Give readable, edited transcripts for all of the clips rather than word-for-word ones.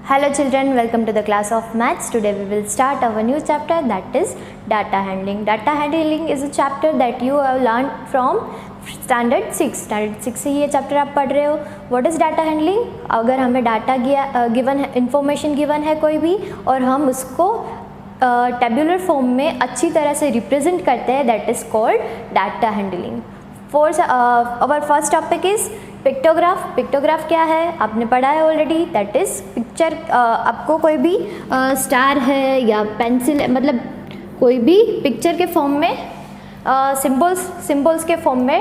Hello children, welcome to the class of maths. Today we will start our new chapter, that is data handling. Data handling is a chapter that you have learned from standard 6. Standard 6 से ये chapter आप पढ़ रहे हो. What is data handling? अगर हमें data given है, information given है कोई भी और हम उसको टेबुलर फॉर्म में अच्छी तरह से रिप्रेजेंट करते हैं, that is called data handling. Our first topic is pictograph. Pictograph क्या है आपने पढ़ा है ऑलरेडी, दैट इज़ पिक्चर. आपको कोई भी स्टार है या पेंसिल, मतलब कोई भी पिक्चर के फॉर्म में सिंबल्स के फॉर्म में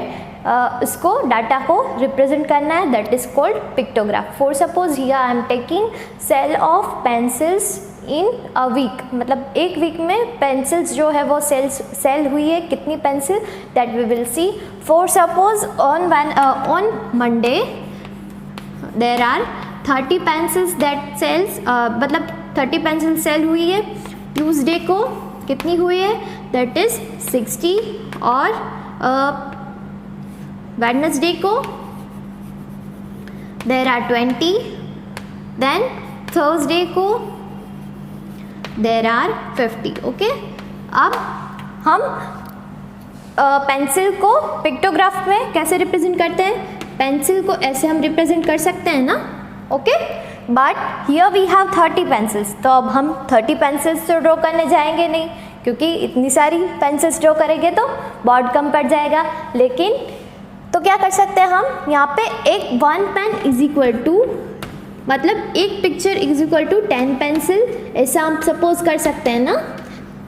इसको डाटा को रिप्रेजेंट करना है, that is called pictograph. For suppose here I am taking sale of pencils in a week, मतलब एक वीक में पेंसिल्स जो है वो सेल हुई है, कितनी pencil, that we will see. For suppose on Monday there are 30 pencils that sells, मतलब 30 पेंसिल सेल हुई है. ट्यूसडे को कितनी हुई है, दैट इज़ 60. और वेडनेसडे को देर आर 20. देन थर्सडे को देर आर 50. ओके, अब हम पेंसिल को पिक्टोग्राफ में कैसे रिप्रेजेंट करते हैं. पेंसिल को ऐसे हम रिप्रेजेंट कर सकते हैं ना, okay. But here we have 30 pencils, तो अब हम 30 पेंसिल्स तो ड्रॉ करने जाएंगे नहीं, क्योंकि इतनी सारी पेंसिल्स ड्रॉ करेंगे तो बहुत कम पड़ जाएगा. लेकिन तो क्या कर सकते हैं हम, यहाँ पे एक 1 पेन इज इक्वल टू, मतलब एक picture is equal to 10 pencil, ऐसा हम सपोज कर सकते हैं ना.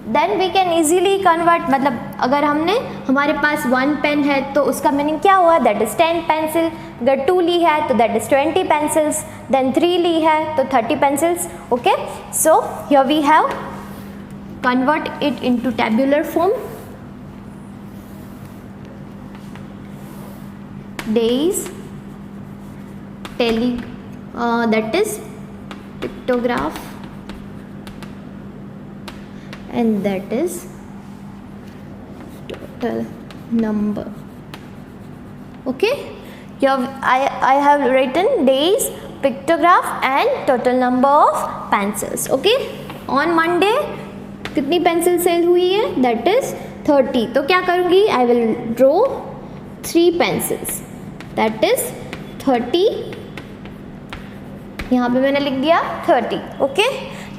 Then we can easily convert, मतलब अगर हमारे पास 1 पेन है तो उसका मीनिंग क्या हुआ, दैट इज़ 10 पेंसिल. अगर 2 ली है तो दैट इज़ 20 पेंसिल्स. देन 3 ली है तो 30 pencils. Okay, so here we have convert it into tabular form. Days that is pictograph, and that is total number. Okay, here I have written days, pictograph and total number of pencils. Okay, on Monday कितनी pencil cell हुई है, that is 30. तो क्या करूँगी, I will draw 3 pencils, that is 30. यहाँ पे मैंने लिख दिया 30. Okay,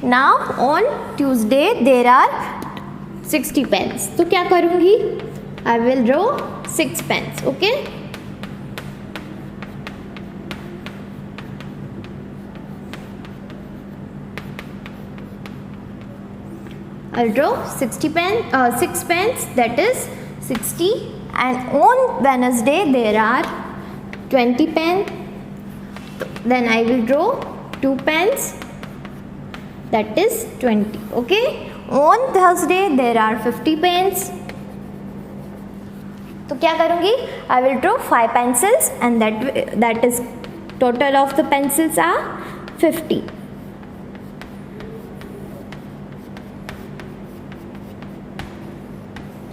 now on Tuesday there are 60 pens, तो क्या करूँगी, I will draw 6 pens. Okay, I'll draw 6 pens, that is 60. And on Wednesday there are 20 pens. Then I will draw 2 pens, that is 20. Okay, on Thursday there are 50 pens. तो क्या करूँगी, I will draw 5 pencils and that is total of the pencils are 50.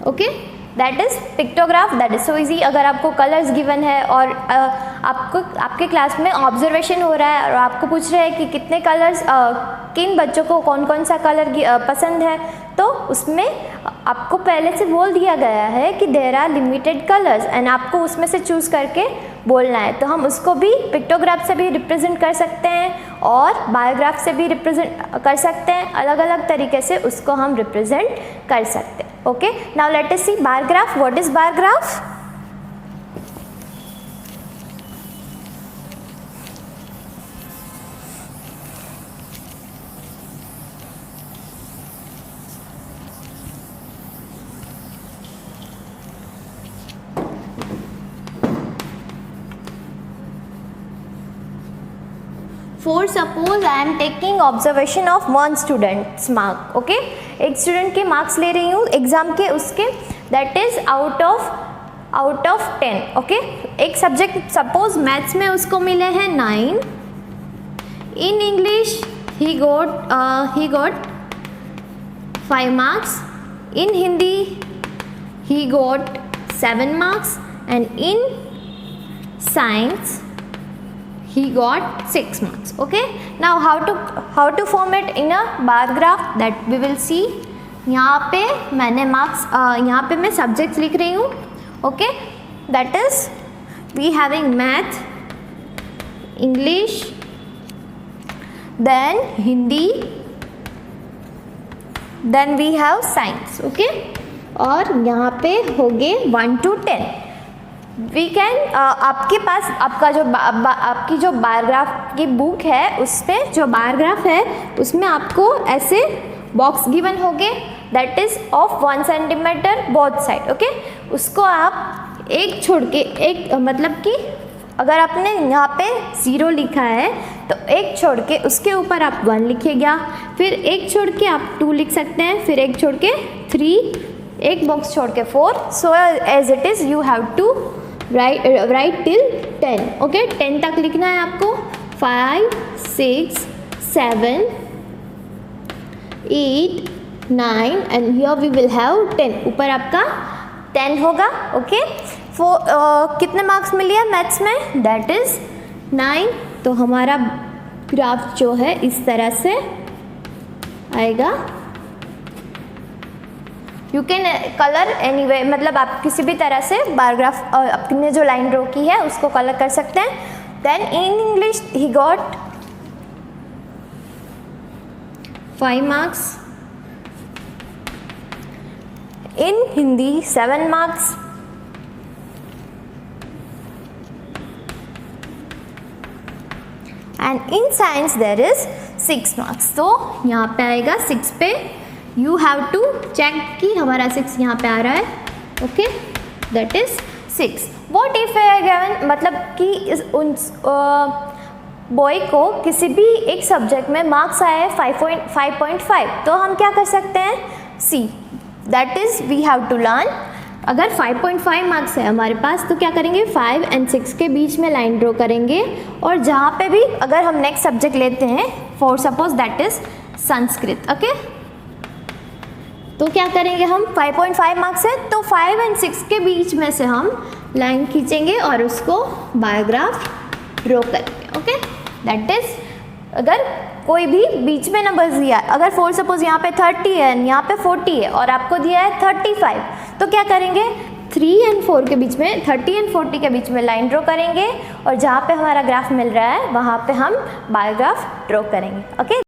Okay, that is pictograph. That is so easy. अगर आपको colours given है और आपके class में observation हो रहा है और आपको पूछ रहे हैं कि कितने कलर्स, किन बच्चों को कौन कौन सा कलर पसंद है, तो उसमें आपको पहले से बोल दिया गया है कि there are limited colours and आपको उसमें से चूज़ करके बोलना है. तो हम उसको भी पिक्टोग्राफ से भी रिप्रेजेंट कर सकते हैं और बायोग्राफ से भी रिप्रेजेंट कर सकते हैं. अलग अलग तरीके से उसको हम रिप्रेजेंट कर सकते हैं. Okay, now let us see bar graph. What is bar graph? For suppose I am taking observation of one student's mark. Okay, एक स्टूडेंट के मार्क्स ले रही हूँ एग्जाम के, उसके that is out of 10. Okay, एक सब्जेक्ट सपोज मैथ्स में उसको मिले हैं 9. In English he got 5 marks. In Hindi he got 7 marks. And in science he got 6 marks. Okay, now how to form it in a bar graph, that we will see. यहाँ पे मैंने marks, यहाँ पे मैं subjects लिख रही हूँ. Okay, that is we having math, English, then Hindi, then we have science. Okay, और यहाँ पे हो गए 1 to 10. वी कैन आपके पास आपका जो आपकी जो बायोग्राफ की बुक है, उस पर जो बायोग्राफ है उसमें आपको ऐसे बॉक्स गिवन हो गए, that is of 1 centimetre both side. Okay, उसको आप एक छोड़ के एक, मतलब कि अगर आपने यहाँ पे 0 लिखा है तो एक छोड़ के उसके ऊपर आप 1 लिखिएगा, फिर एक छोड़ के आप 2 लिख सकते हैं, फिर एक छोड़ के 3, एक बॉक्स छोड़ के 4. So as it is you have to write till 10. Okay, 10 तक लिखना है आपको. 5, 6, 7, 8, 9 and here we will have 10. ऊपर आपका 10 होगा. ओके, कितने मार्क्स मिले हैं मैथ्स में, दैट इज 9. तो हमारा ग्राफ जो है इस तरह से आएगा. यू कैन कलर एनीवे, मतलब आप किसी भी तरह से बायोग्राफ अपने जो लाइन ड्रॉ की है उसको कलर कर सकते हैं. Then in English he got 5 marks, in Hindi 7 marks, and in science there is 6 marks. तो यहाँ पे आएगा 6 पे. You have to check कि हमारा 6 यहाँ पे आ रहा है. Okay, that is 6. What if again, मतलब कि उन बॉय को किसी भी एक सब्जेक्ट में मार्क्स आए 5.5, तो हम क्या कर सकते हैं, see that is we have to learn. अगर 5.5 मार्क्स है हमारे पास तो क्या करेंगे, 5 and 6 के बीच में लाइन ड्रॉ करेंगे. और जहाँ पे भी अगर हम नेक्स्ट सब्जेक्ट लेते हैं, for suppose that is Sanskrit. Okay, तो क्या करेंगे हम, 5.5 मार्क्स है तो 5 and 6 के बीच में से हम लाइन खींचेंगे और उसको बायोग्राफ ड्रॉ करेंगे. ओके, दैट इज़ अगर कोई भी बीच में नंबर दिया, अगर फॉर सपोज यहाँ पे 30 है, यहाँ पे 40 है और आपको दिया है 35, तो क्या करेंगे, 3 and 4 के बीच में, 30 and 40 के बीच में लाइन ड्रॉ करेंगे और जहाँ पे हमारा ग्राफ मिल रहा है वहाँ पे हम बायोग्राफ ड्रॉ करेंगे. ओके.